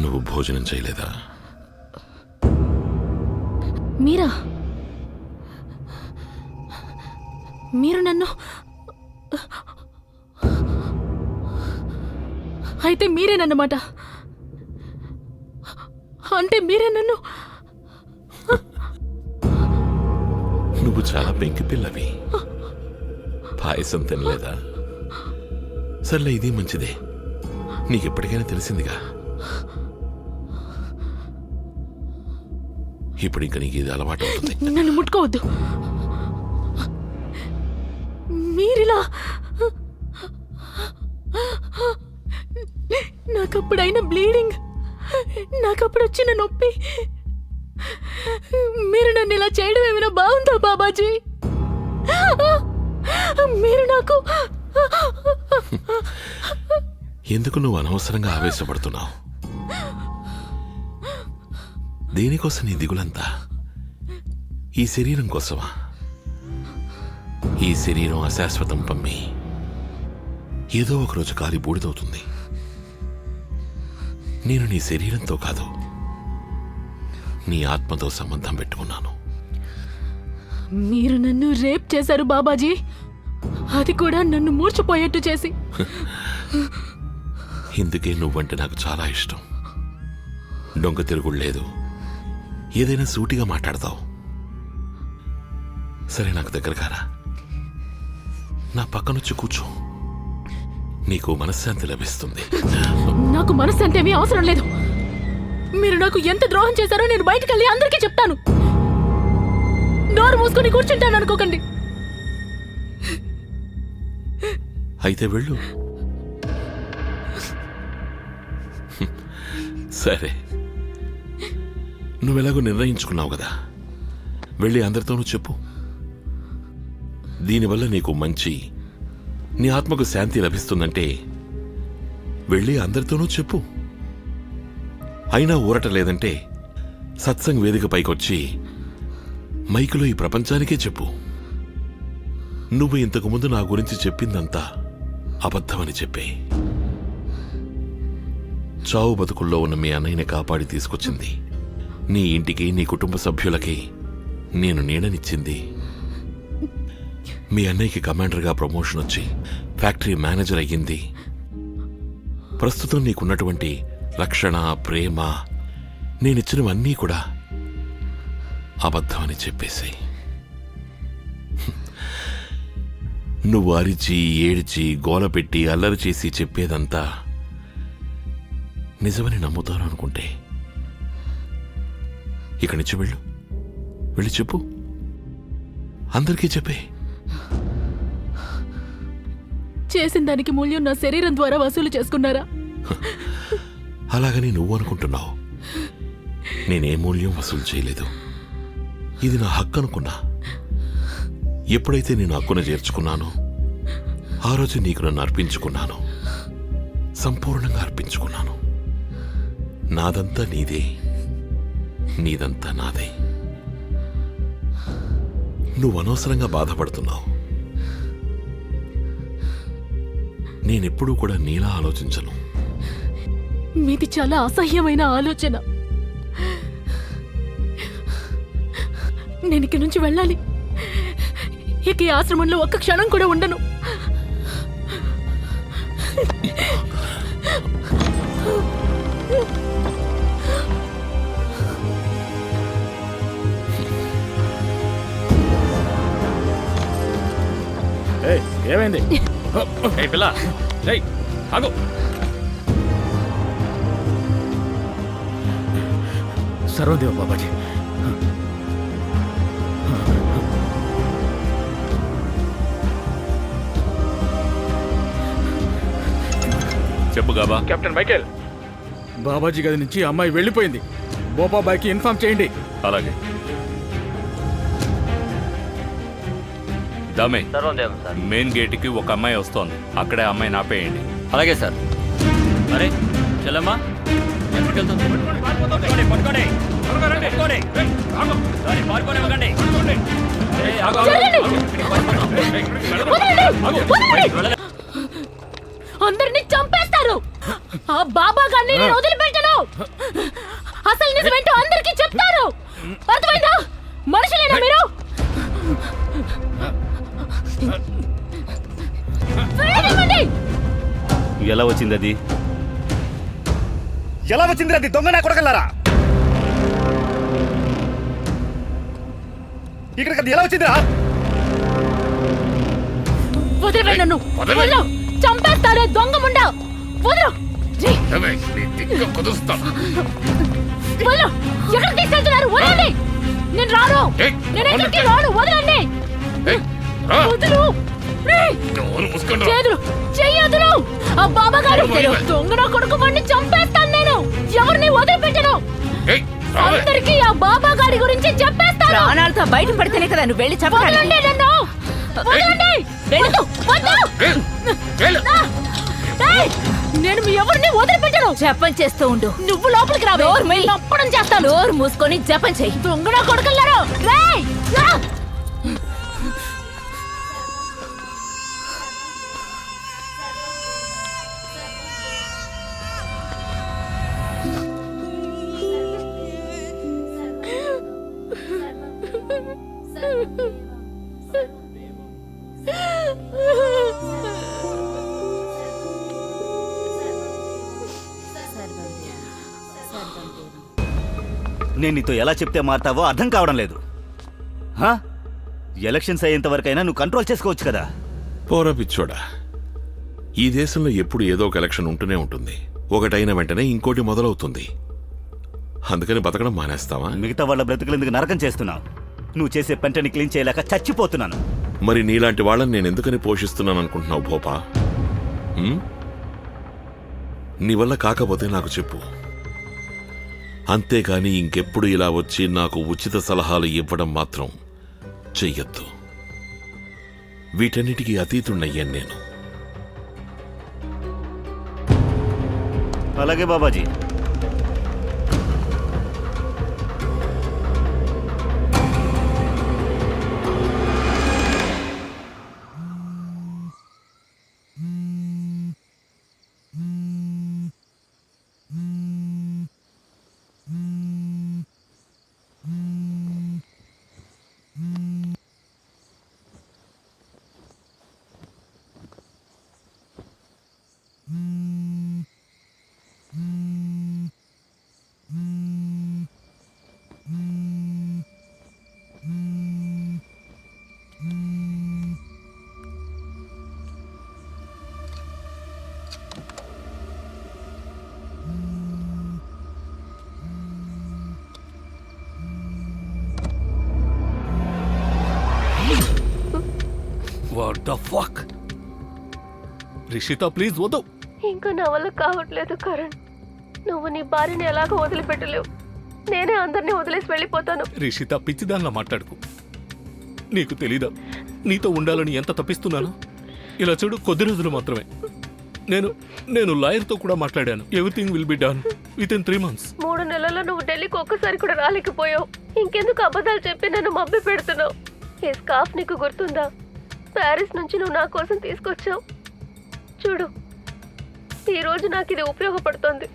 నువ్వు భోజనం చేయలేదా? మీరు నన్ను అయితే మీరేనన్నమాట. అంటే మీరే నన్ను. నువ్వు చాలా పెంకి పిల్లవి. పాయసం తినలేదా? సర్లే, ఇది మంచిదే. నీకెప్పటికైనా తెలిసిందిగా. ఇప్పుడు ఇంక నీకు ఇది అలవాటు అవుతుంది. నన్ను ముట్టుకోవద్దు. మీరిలా నాకప్పుడైన బ్లీడింగ్, నాకప్పుడు వచ్చిన నొప్పి, మీరు నన్ను ఇలా చేయడం ఏమైనా బాగుందా బాబాజీ? మీరు నాకు ఎందుకు నువ్వు అనవసరంగా ఆవేశపడుతున్నావు? దేనికోసం నీ దిగులంతా? ఈ శరీరం కోసమా? ఈ శరీరం అశాశ్వతం పమ్మి. ఏదో ఒకరోజు కాలి బూడిదవుతుంది. నేను నీ శరీరంతో కాదు, నీ ఆత్మతో సంబంధం పెట్టుకున్నాను. మీరు నన్ను రేప్ చేశారు బాబాజీ, అది కూడా నన్ను మూర్చిపోయేట్టు చేసి. ఇందుకే నువ్వంటే నాకు చాలా ఇష్టం. డొంక తిరుగుడు లేదు, ఏదైనా సూటిగా మాట్లాడతావు. సరే, నాకు దగ్గరగా రా, నా పక్కనొచ్చి కూర్చో. నీకు మనశ్శాంతి లభిస్తుంది. నాకు మనశ్శాంతి ఏమీ అవసరం లేదు. మీరు నాకు ఎంత ద్రోహం చేశారో నేను బయటకు వెళ్ళి అందరికీ చెప్తాను. నోరు మూసుకొని కూర్చుంటాను అనుకోకండి. అయితే వెళ్ళు. సరే, నువ్వెలాగో నిర్ణయించుకున్నావు కదా, వెళ్ళి అందరితోనూ చెప్పు. దీనివల్ల నీకు మంచి, నీ ఆత్మకు శాంతి లభిస్తుందంటే వెళ్ళి అందరితోనూ చెప్పు. అయినా ఊరట లేదంటే సత్సంగ్ వేదిక పైకొచ్చి మైకులో ఈ ప్రపంచానికే చెప్పు. నువ్వు ఇంతకుముందు నా గురించి చెప్పిందంతా అబద్ధమని చెప్పే. చావు బతుకుల్లో ఉన్న మీ అన్నయ్యని కాపాడి తీసుకొచ్చింది, నీ ఇంటికి, నీ కుటుంబ సభ్యులకి నేను నీడనిచ్చింది, మీ అన్నయ్యకి కమాండర్గా ప్రమోషన్ వచ్చి ఫ్యాక్టరీ మేనేజర్ అయ్యింది, ప్రస్తుతం నీకున్నటువంటి రక్షణ, ప్రేమ, నేనిచ్చినవన్నీ కూడా అబద్ధమని చెప్పేసి నువ్వు అరిచి, ఏడ్చి, గోల పెట్టి, అల్లరి చేసి చెప్పేదంతా నిజమని నమ్ముతాను అనుకుంటే ఇక్కడి నుంచి వెళ్ళు. వెళ్ళి చెప్పు, అందరికీ చెప్పే. చేసిన దానికి మూల్యం నా శరీరం ద్వారా వసూలు చేసుకున్నారా? అలాగని నువ్వు అనుకుంటున్నావు. నేనే మూల్యం వసూలు చేయలేదు. ఇది నా హక్కు అనుకున్నా. ఎప్పుడైతే నేను హక్కును చేర్చుకున్నానో ఆ రోజు నీకు నన్ను అర్పించుకున్నాను. సంపూర్ణంగా అర్పించుకున్నాను. నాదంతా నీదే, నీదంతా నాదే. నువ్వు అనవసరంగా బాధపడుతున్నావు. నేనెప్పుడూ కూడా నీలా ఆలోచించను. మీది చాలా అసహ్యమైన ఆలోచన. నేను ఇక్కడి నుంచి వెళ్ళాలి. ఇక ఈ ఆశ్రమంలో ఒక్క క్షణం కూడా ఉండను. ఏమైంది? పిల్ల, ఆగు. సర్వదేవ బాబాజీ, చెప్పు గాబా. కెప్టెన్ మైకేల్, బాబాజీ గది నుంచి అమ్మాయి వెళ్ళిపోయింది. బోపాబాయ్కి ఇన్ఫార్మ్ చేయండి. అలాగే. దామే, మెయిన్ గేట్కి ఒక అమ్మాయి వస్తోంది. అక్కడే అమ్మాయి నాపేయండి. అలాగే సార్. అరే చెల్లమ్మా, ఎక్కడికి వెళ్తుంది? అందరినీ చంపేస్తారు. ఆ బాబా గారిని నేను వదిలిపెట్టను. అసలు నిజమేంటో అందరికీ చెప్తారు. అర్థమైందా? మనుషులేనా మీరు? వెళ్ళనివ్వండి. ఎలా వచ్చింది అది? ఎలా వచ్చింది అది? దొంగ నా కొడకల్లారా, ఇక్కడికి అది ఎలా వచ్చిందిరా? వదిలిపెట్టు నన్ను. వదలు. చంపేస్తారే దొంగ ముండా. వదలు. రేయ్, వదలు. ఎక్కడికి తీసుకెళ్తున్నారు? వదలండి. నేను రాను. నేను ఎక్కడికి రాను. వదలండి. వదలు. రేయ్, చేతులు చెయ్యదులు. ఆ బాబా గారు దొంగ నా కొడుకు వాడిని చంపేస్తాను. నేను ఎవరిని వదిలిపెట్టను. అందరికీ ఆ బాబా గారి గురించి చెప్పేస్తాను. ప్రాణాలతో బయట పడితేనే కదా నువ్వు వెళ్ళి వదలండి నన్ను. వదలండి. వద్దు. వద్దు. ఏయ్, నేను మీ ఎవరిని వదిలిపెట్టను. జపం చేస్తూ ఉండు. నువ్వు లోపలికి రావే. అప్పడం చేస్తాను. డోర్ మూసుకొని జపం చెయ్యి. దొంగ నా కొడుకులారా. రేయ్, రా. నేను నీతో ఎలా చెప్తే మారుతావో అర్థం కావడం లేదు. హా? ఎలక్షన్స్ అయ్యేంత వరకైనా నువ్వు కంట్రోల్ చేసుకోవచ్చు కదా. పోరా పిచ్చోడా, ఈ దేశంలో ఎప్పుడు ఏదో ఒక ఎలక్షన్ ఉంటూనే ఉంటుంది. ఒకటైన వెంటనే ఇంకోటి మొదలవుతుంది. అందుకని బతకడం మానేస్తావా? మిగతా వాళ్ళ బ్రతుకులెందుకు నరకం చేస్తున్నావు? నువ్వు చేసే పెంటని క్లీన్ చేయలేక చచ్చిపోతున్నాను. మరి నీలాంటి వాళ్ళని నేను ఎందుకని పోషిస్తున్నాను అనుకుంటున్నావు భోపా? నీ వల్ల కాకపోతే నాకు చెప్పు. అంతేకాని ఇంకెప్పుడు ఇలా వచ్చి నాకు ఉచిత సలహాలు ఇవ్వడం మాత్రం చెయ్యొద్దు. వీటన్నిటికీ అతీతున్నయ్యాను నేను. అలాగే Babaji. What the fuck? Rishitha please వద్దు. ఇంకా నా వల్ల కావట్లేదు కరణ్. నువ్వు నీ భార్యని ఎలాగో వదిలిపెట్టలేవు. నేనే అందరినీ వదిలేసి వెళ్ళిపోతాను. రిషిత పిచ్చిదానిలా మాట్లాడుకు. నీకు తెలీదా నీతో ఉండాలని ఎంత తప్పిస్తున్నాను? ఇలా చూడు, కొద్ది రోజులు మాత్రమే. నేను లాయర్తో కూడా మాట్లాడాను. Everything will be done with in 3 months. 3 నెలల్లో నువ్వు ఢిల్లీకి ఒక్కసారి కూడా రాలేకపోయావు. ఇంకెందుకు అబద్ధాలు చెప్పి నన్ను మభ్య పెడుతున్నావు? ఈ స్కార్ఫ్ నీకు గుర్తుందా? ప్యారిస్ నుంచి నువ్వు నా కోసం తీసుకొచ్చావు. చూడు, ఈ రోజు నాకు ఇది ఉపయోగపడుతోంది.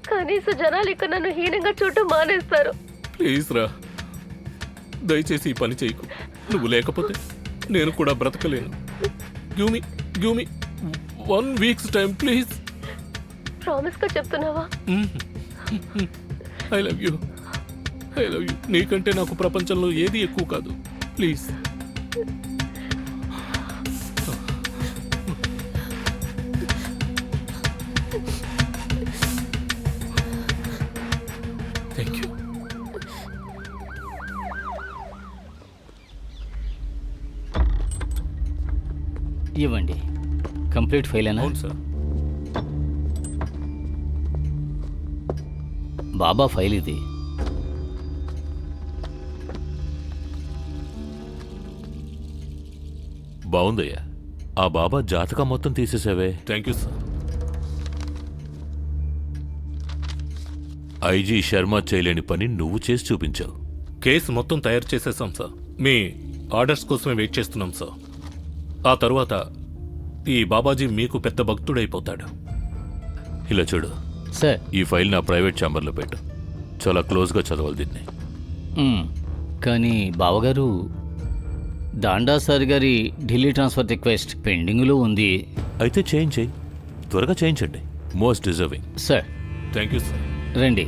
కనీసం జనాలు ఇక్కడ నన్ను హీనంగా చూడటం మానేస్తారు. ప్లీజ్ రా, దయచేసి ఈ పని చేయకు. నువ్వు లేకపోతే నేను కూడా బ్రతకలేను. Give me 1 week's time please. Promise గా చెప్తున్నావా? I love you. నీకంటే నాకు ప్రపంచంలో ఏది ఎక్కువ కాదు. ప్లీజ్. Thank you. ఇవ్వండి. కంప్లీట్ ఫైల్ అయినా? అవును సార్. బాబా ఫైల్ ఇది. బాగుందయ్యా. ఆ బాబా జాతకం మొత్తం తీసేసావే. Thank you sir. IG Sharma చేయలేని పని నువ్వు చేసి చూపించావు. కేసు మొత్తం తయారు చేసేసాం సార్. మీ ఆర్డర్స్ కోసమే వెయిట్ చేస్తున్నాం సార్. ఆ తరువాత ఈ బాబాజీ మీకు పెద్ద భక్తుడైపోతాడు. ఇలా చూడు, సార్ ఈ ఫైల్ నా ప్రైవేట్ ఛాంబర్లో పెట్టు. చాలా క్లోజ్గా చదవాలి దీన్ని. కానీ బావగారు దాండా సార్ గారి ఢిల్లీ ట్రాన్స్ఫర్ రిక్వెస్ట్ పెండింగ్లో ఉంది. అయితే చేంజ్ చేయి, త్వరగా చేయించండి. Most deserving. Sir thank you sir. రండి.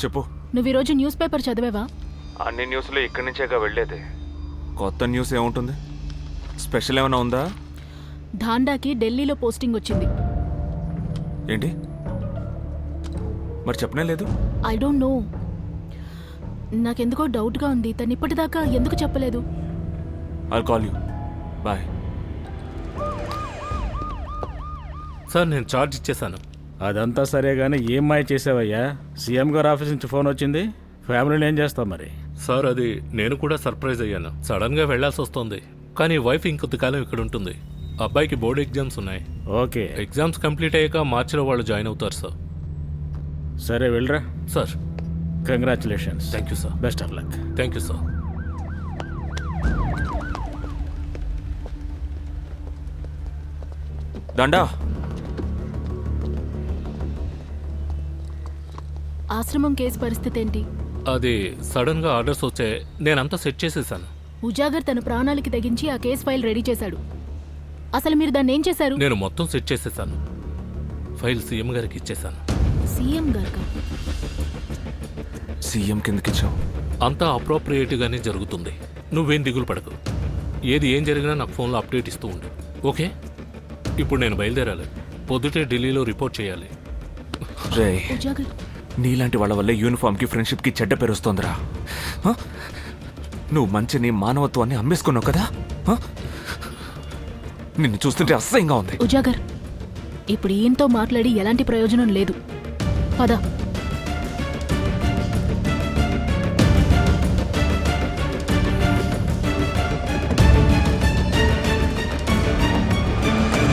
చెప్పు. నువ్వు ఈరోజు న్యూస్ పేపర్ చదివావా? అన్ని న్యూస్లో ఇక్కడి నుంచేగా వెళ్ళేది. కొత్త న్యూస్ ఏముంటుంది? స్పెషల్ ఏమైనా ఉందా? ధాండాకి ఢిల్లీలో పోస్టింగ్ వచ్చింది. ఏంటి మరి చెప్పనే లేదు? I don't know. నాకెందుకో డౌట్గా ఉంది. తను ఇప్పటిదాకా ఎందుకు చెప్పలేదు? I'll call you. Bye. Sir నేను ఛార్జ్ ఇచ్చేశాను. అదంతా సరే కానీ ఏం మాయ చేసావయ్యా? సీఎం గారు ఆఫీస్ నుంచి ఫోన్ వచ్చింది. ఫ్యామిలీని ఏం చేస్తావు మరి? సార్ అది నేను కూడా సర్ప్రైజ్ అయ్యాను. సడన్గా వెళ్లాల్సి వస్తుంది. కానీ వైఫ్ ఇంకొద్దికాలం ఇక్కడ ఉంటుంది. అబ్బాయికి బోర్డ్ ఎగ్జామ్స్ ఉన్నాయి. ఓకే, ఎగ్జామ్స్ కంప్లీట్ అయ్యాక మార్చిలో వాళ్ళు జాయిన్ అవుతారు సార్. సరే వెళ్ళరా. Sir congratulations. Thank you sir. Best of luck. Thank you sir. దండా. ఆశ్రమం కేసు పరిస్థితి ఏంటి? అది సడన్గా ఆర్డర్స్ వచ్చాయి. నేనంతా సెట్ చేసేసాను. ఉజాగర్ తన ప్రాణాలకి తెగించి ఆ కేసు ఫైల్ రెడీ చేశాడు. అసలు మీరు దాన్ని ఏం చేశారు? నేను మొత్తం సెట్ చేసేసాను. ఫైల్ సీఎం గారికి ఇచ్చేసాను. సీఎం గారు సీఎం కిందకిచ్చావు. అంతా అప్రోప్రియేట్గానే జరుగుతుంది. నువ్వేం దిగులు పడకు. ఏది ఏం జరిగినా నాకు ఫోన్లో అప్డేట్ ఇస్తూ ఉండు. ఓకే? ఇప్పుడు నేను బయలుదేరాలి. పొద్దుటే ఢిల్లీలో రిపోర్ట్ చేయాలి. రే, ఉజాగర్ నీలాంటి వాళ్ళ వల్ల యూనిఫామ్కి ఫ్రెండ్షిప్కి చెడ్డ పేరు వస్తుందిరా. నువ్వు మంచిని మానవత్వాన్ని అమ్మేసుకున్నావు కదా. నిన్ను చూస్తుంటే అసహ్యంగా ఉంది. ఉజాగర్ ఇప్పుడు ఈయనతో మాట్లాడి ఎలాంటి ప్రయోజనం లేదు. పద.